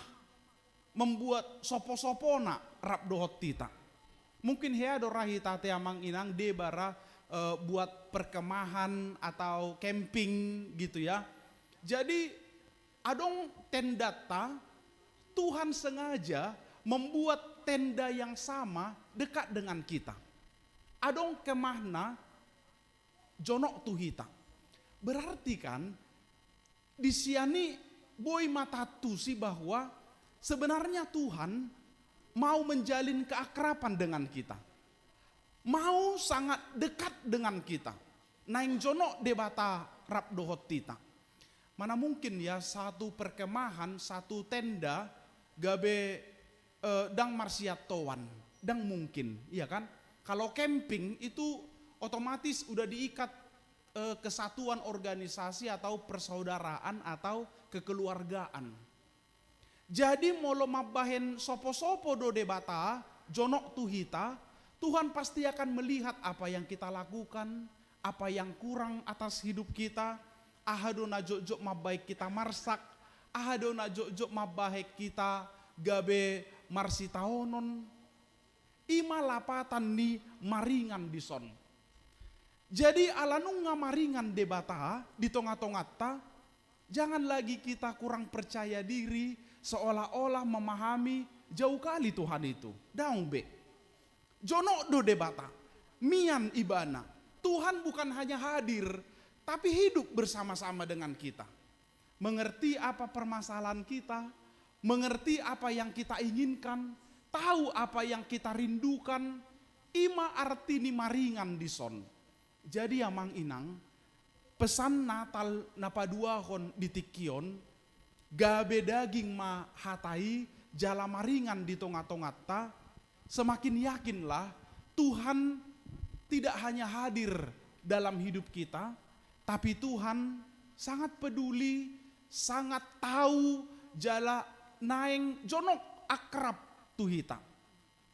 membuat sopo-sopona rap dohot tita. Mungkin heado rahita te amang inang debara buat perkemahan atau camping gitu ya. Jadi adong tendata Tuhan sengaja membuat tenda yang sama dekat dengan kita. Adong kemahna jonok tuhita. Berarti kan di siani boy mata tusi bahwa sebenarnya Tuhan mau menjalin keakraban dengan kita. Mau sangat dekat dengan kita. Naing jonok debata rap dohot tita. Mana mungkin ya satu perkemahan, satu tenda gabe dang marsiat towan, dang mungkin, iya kan? Kalau camping itu otomatis udah diikat kesatuan organisasi atau persaudaraan atau kekeluargaan. Jadi molo mabahen sopo-sopo do debata, jonok tuhita, Tuhan pasti akan melihat apa yang kita lakukan, apa yang kurang atas hidup kita. Ahado na jok-jok mabaik kita marsak, ahado na jok-jok mabaik kita gabe marsitaonon, ima lapatan ni maringan di son. Jadi alanung ngamaringan debata di tonga-tongata, jangan lagi kita kurang percaya diri, seolah-olah memahami jauh kali Tuhan itu. Daung be, jono do debata, mian ibana. Tuhan bukan hanya hadir, tapi hidup bersama-sama dengan kita. Mengerti apa permasalahan kita, mengerti apa yang kita inginkan, tahu apa yang kita rindukan, ima artini maringan di son. Jadi amang inang, pesan Natal napaduahon di tikion, gabe daging ma hatai, jala maringan di tonga-tongata, semakin yakinlah Tuhan tidak hanya hadir dalam hidup kita, tapi Tuhan sangat peduli, sangat tahu jala naeng jonok akrab tuhita.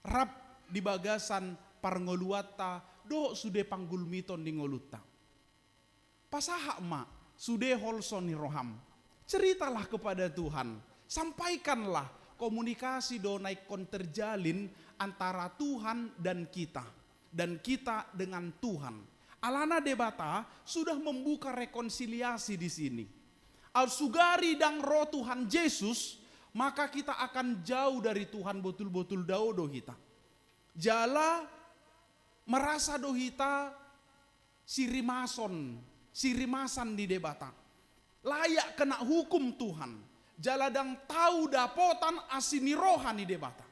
Rap di bagasan parngoluata do sude panggul miton di ngoluta. Pasahak ma sude holson ni roham. Ceritalah kepada Tuhan, sampaikanlah komunikasi do naik kon terjalin antara Tuhan dan kita dengan Tuhan. Alana debata sudah membuka rekonsiliasi di sini. Al sugari dang roh Tuhan Yesus, maka kita akan jauh dari Tuhan betul-betul do kita. Jala merasa dohita sirimasan di debata. Layak kena hukum Tuhan. Jala dang tahu dapotan asini rohani debata.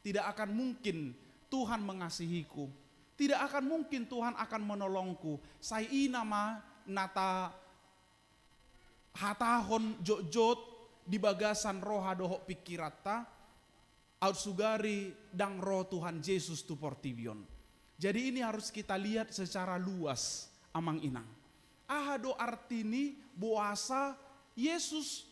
Tidak akan mungkin Tuhan mengasihiku. Tidak akan mungkin Tuhan akan menolongku. Saya nama nata hatahon jot-jot di bagasan roha dohok pikirata. Out sugari dang roh Tuhan Yesus tu portibion. Jadi ini harus kita lihat secara luas amang inang. Ahado artini buasa Yesus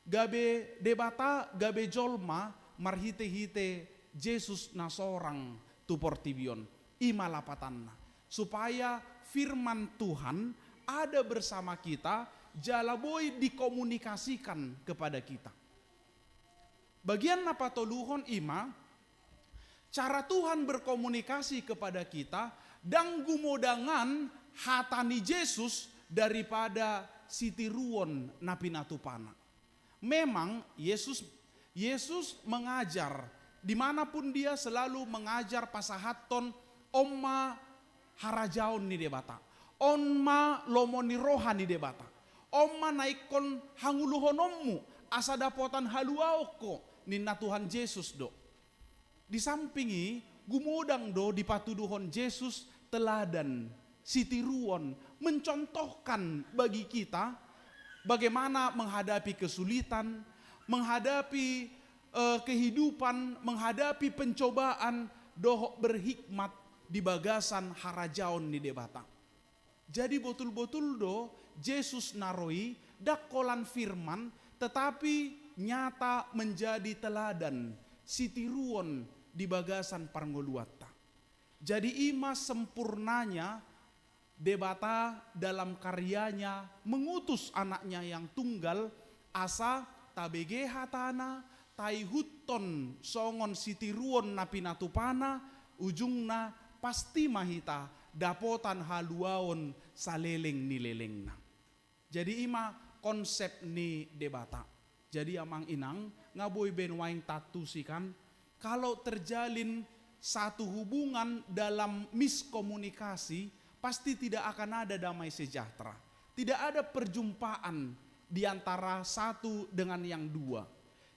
gabe debata gabe jolma marhite-hite Yesus na sorang tu portibion. Imalapatanna supaya firman Tuhan ada bersama kita jalaboi dikomunikasikan kepada kita. Bagian apa toluhon ima, cara Tuhan berkomunikasi kepada kita dan gumodangan hatani Yesus daripada sitiruon napinatupana. Memang Yesus mengajar, dimanapun dia selalu mengajar pasahaton omma harajaon ni debata, omma lomoni rohani debata, omma naikon hanguluhonommu asa dapotan haluaoko ninna Tuhan Yesus do. Di sampingi gumodang do di patuduhon Yesus teladan sitiruon mencontohkan bagi kita bagaimana menghadapi kesulitan, menghadapi kehidupan, menghadapi pencobaan, doh berhikmat di bagasan harajaon ni debata. Jadi betul-betul do Yesus naroi dakolan firman tetapi nyata menjadi teladan sitiruon di bagasan parngoluatta. Jadi ima sempurnanya debata dalam karyanya mengutus anaknya yang tunggal asa tabege hatana taihutton songon sitiruon napinatupana ujungna pasti mahita dapotan haluaon saleleng nilelengna. Jadi ima konsep ni debata. Jadi amang inang ngaboy ben waing tatusikan kalau terjalin satu hubungan dalam miskomunikasi pasti tidak akan ada damai sejahtera. Tidak ada perjumpaan di antara satu dengan yang dua.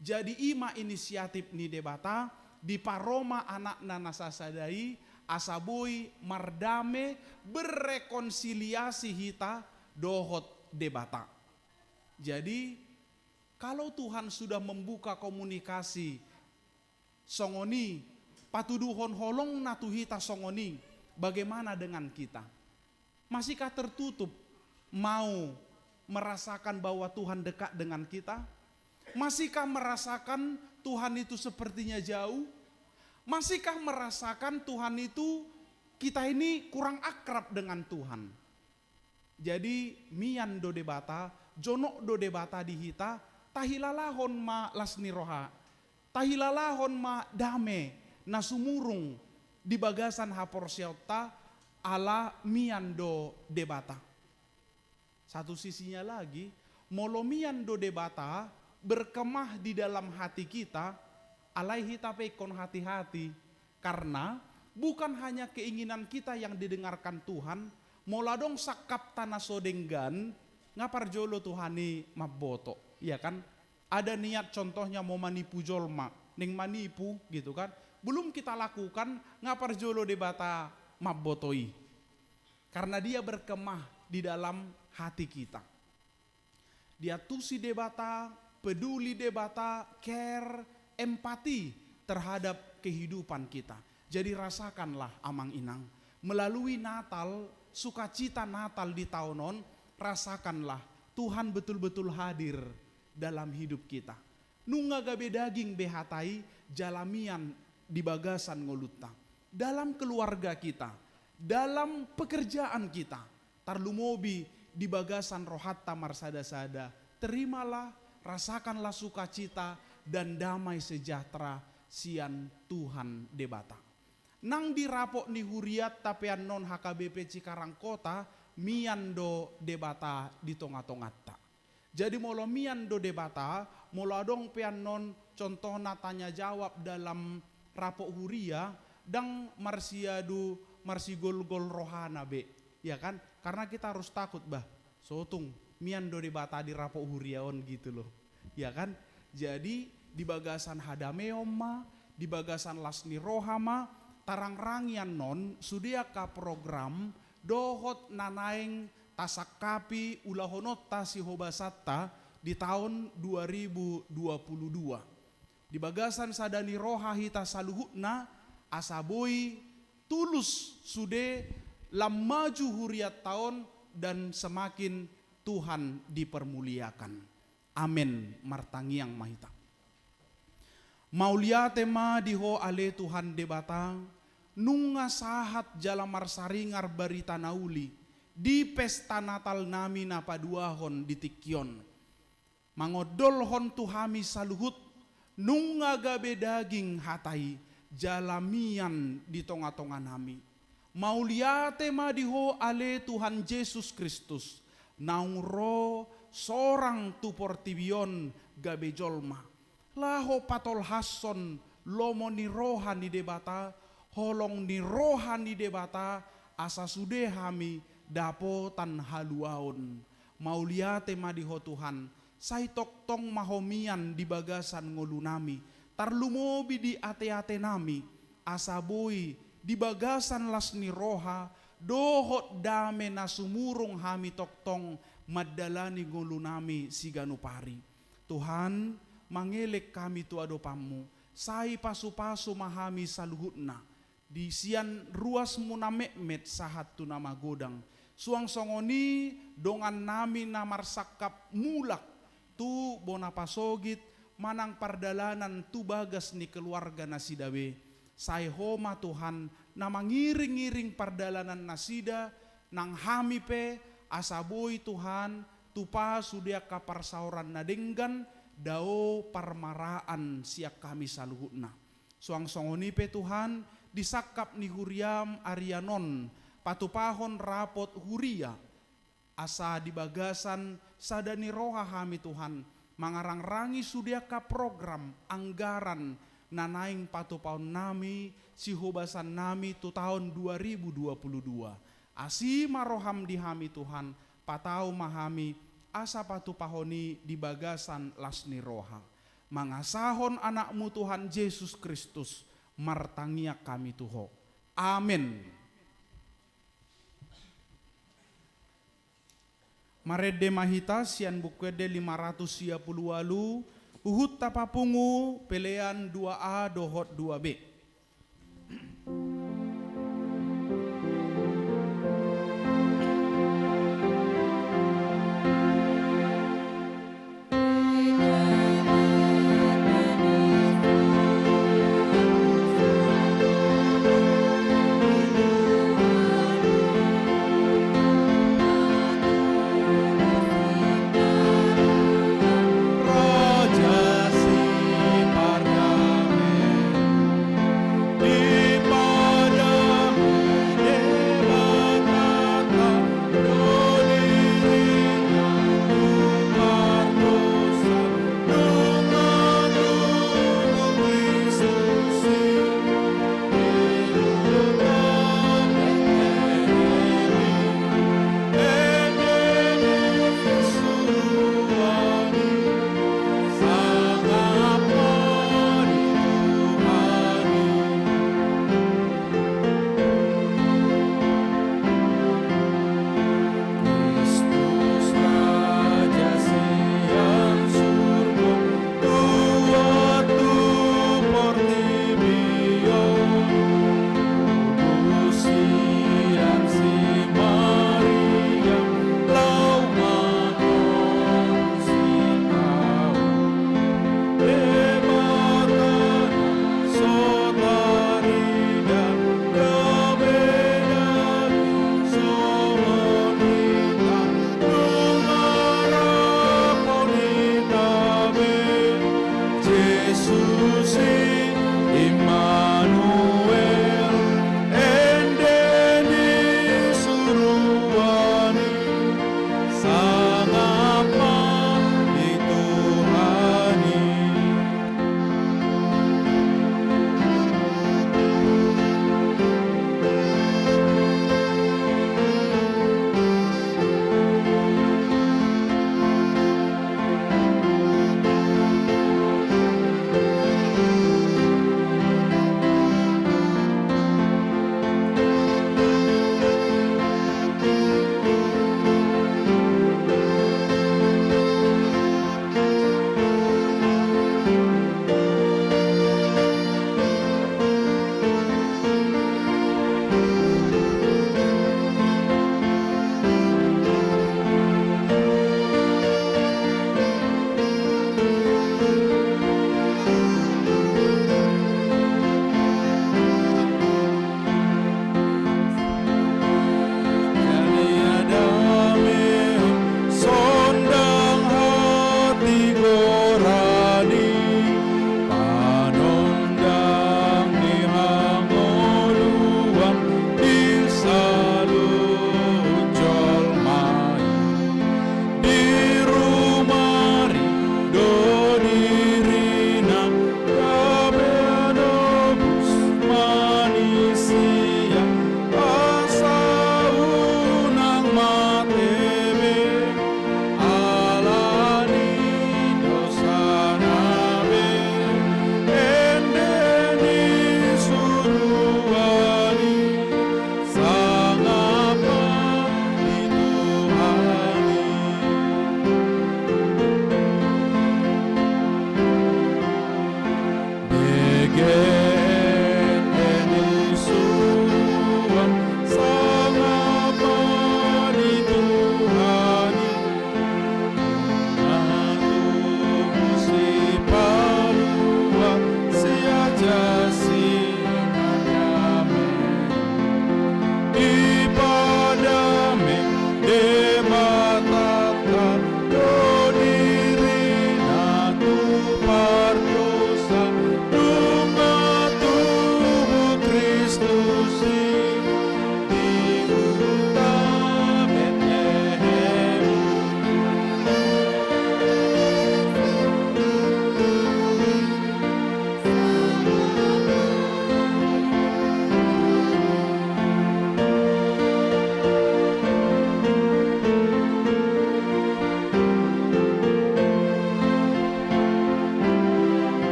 Jadi ima inisiatif ni debata di paroma anak nanasasadai asaboi mardame berrekonsiliasi hita dohot debata. Jadi kalau Tuhan sudah membuka komunikasi songoni patuduhon holong natuhita songoni, bagaimana dengan kita? Masihkah tertutup mau merasakan bahwa Tuhan dekat dengan kita? Masihkah merasakan Tuhan itu sepertinya jauh? Masihkah merasakan Tuhan itu kita ini kurang akrab dengan Tuhan? Jadi mian do debata, jonok do debata di hita, tahilalahon ma lasni roha, tahilalahon ma dame nasumurung di bagasan haporsiota ala mian do debata. Satu sisinya lagi, molo mian do debata berkemah di dalam hati kita, alaihi tapekon hati-hati, karena bukan hanya keinginan kita yang didengarkan Tuhan, moladong sakap tanah sodenggan, ngapar jolo Tuhani maboto, ya kan? Ada niat contohnya mau manipu jolma, neng manipu gitu kan? Belum kita lakukan, ngapar jolo debata mabotoi. Karena dia berkemah di dalam hati kita. Dia tusi debata, peduli debata, care, empati terhadap kehidupan kita. Jadi rasakanlah amang inang, melalui Natal, sukacita Natal di tahunon, rasakanlah Tuhan betul-betul hadir dalam hidup kita. Nunga gabe daging behatai jalamian di bagasan ngoluta. Dalam keluarga kita, dalam pekerjaan kita, tarlumobi di bagasan rohatta marsada-sada. Terimalah, rasakanlah sukacita dan damai sejahtera sian Tuhan debata. Nang dirapok ni huriat tapean non HKBP Cikarang Kota, miando debata di tonga-tongatta. Jadi molo miando debata, molo adong pean non contohna tanya jawab dalam rapok huria, dang marsigol-gol rohana be, ya kan? Karena kita harus takut bah, sotung miando debata di rapok huriaon gitu loh, ya kan? Jadi di bagasan hadameoma, di bagasan lasni rohama, tarang rangian non sudiaka program dohot nanaing tasakapi ulahonot tasihobasata di tahun 2022. Di bagasan sadani roha hita saluhutna asaboi tulus sude lamaju huriat tahun dan semakin Tuhan dipermuliakan. Amin martangiang mahita. Maulia tema diho ale Tuhan debata nunga sahat jalamar saringar barita nauli di pesta Natal nami napaduahon di tikyon. Mangodolhon tuhami saluhut nungagabe daging hatai jalamian di tonga-tonga nami. Mauliate madiho ale Tuhan Yesus Kristus naung ro sorang tu portibion gabe jolma. Laho patol hason lomo ni rohan di debata holong ni rohan di debata asa sude hami dapo tan haluaon. Mauliate madiho Tuhan sai toktong mahomian di bagasan ngolunami tarlumobi di ate-ate nami asaboi di bagasan lasni roha dohot dame na sumurung hami toktong madalani ngolunami siganupari. Tuhan mangelek kami tu adopamu sai pasu-pasu mahami saluhutna di sian ruas muna mekmet sahat tu nama godang suang songoni dongan nami namar sakap mulak tu bona pasogit manang pardalanan tu bagas ni keluarga nasidawe sai homa Tuhan na mangiring-iring pardalanan nasida nang hami pe asaboi Tuhan tupa sudia kaparsauran nadenggan dao parmaraan siak kami saluhutna suang songoni pe Tuhan disakap ni huriam arianon patupahon rapot huria asa di bagasan sadani roha hami Tuhan mangarang-rangi sudiaka program anggaran nanaing patupahon nami sihubasan nami tu tahun 2022 asima roham di hami Tuhan patau mahami asa patupahoni di bagasan lasni roha mangasahon anakmu Tuhan Yesus Kristus martangia kami tuho amin. Marede mahita sian bukwede 500 walu uhut tapapungu pelean 2A dohot 2B.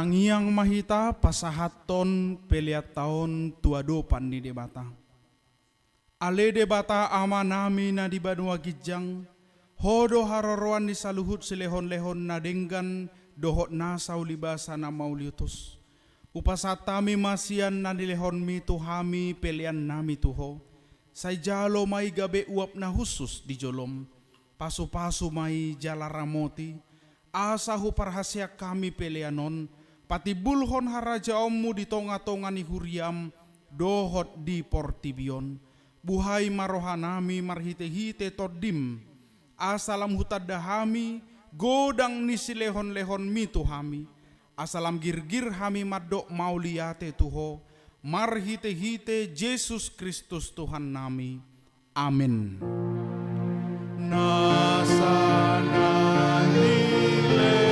Nangiang mahita pasahaton peliat tahun tua dopan di debata. Ale debata ama nami na di Banua Gijang, hodo haroroan di saluhut silehon-lehon na denggan dohot na saulibasa na mauliutus. Upasatami masian na dilehon mi tuhami pelian nami tuho. Say jalo may gabe uap na husus di jolom. Pasu-pasu may jalaramoti. Asa hu parhasya kami pelianon. Pati bulhon harajaommu di tonga-tonga ni huriam. Dohot di portibion. Buhay marohanami marhite-hite todim. Asalam hutadahami. Godang ni silehon-lehon mi tuhami. Asalam girgir hami madok mauliate tuho. Marhite-hite Yesus Kristus Tuhan nami. Amin. Nasana nilehon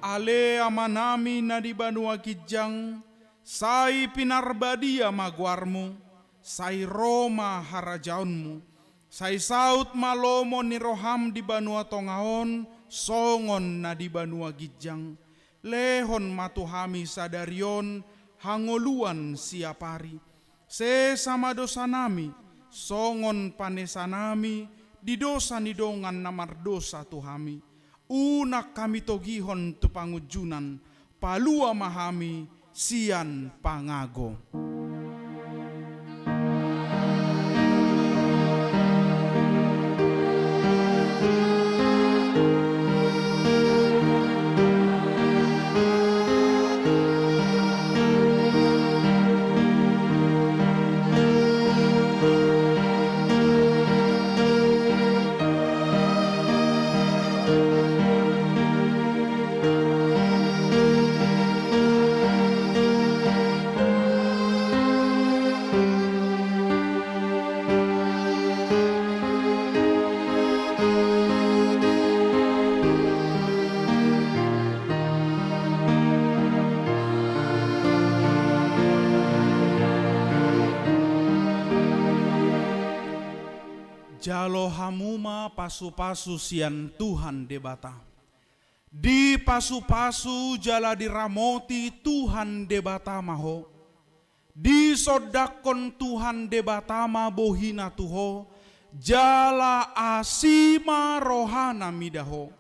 Ale amanami na di Banua Gijang, say pinarbadia magwarmu, say Roma harajaunmu, say saut malomo ni roham di Banua Tongaon, songon na di Banua Gijang, lehon matuhami sadarion, hangoluan siapari, sesama dosa nami, songon panesanami, di dosa nidongan namardosa tuhami. Unak kami togihon tu pangujunan, palua mahami sian pangago. Jalo hamuma pasu-pasu sian Tuhan debata. Di pasu-pasu jala diramoti Tuhan debata maho. Di sodakon Tuhan debata ma bohina tuho. Jala asima rohana midaho.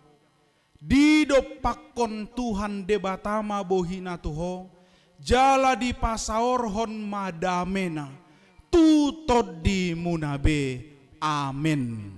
Di dopakon Tuhan debata ma bohina tuho. Jala di pasaorhon madamena. Tutod di munabe. Amin.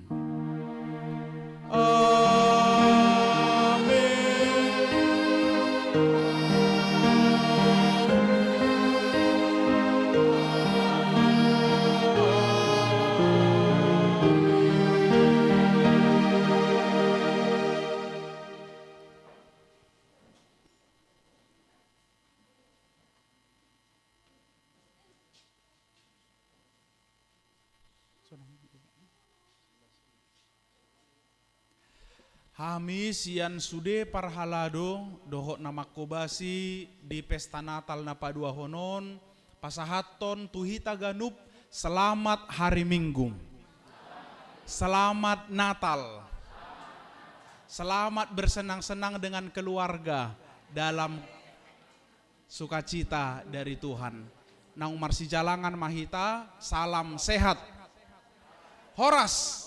Hami sian sude parhalado dohok nama kobasi di pesta Natal na padua honon pasahaton tuhita ganup selamat hari Minggu. Selamat Natal. Selamat bersenang-senang dengan keluarga dalam sukacita dari Tuhan. Nang marsi jalangan mahita, salam sehat. Horas.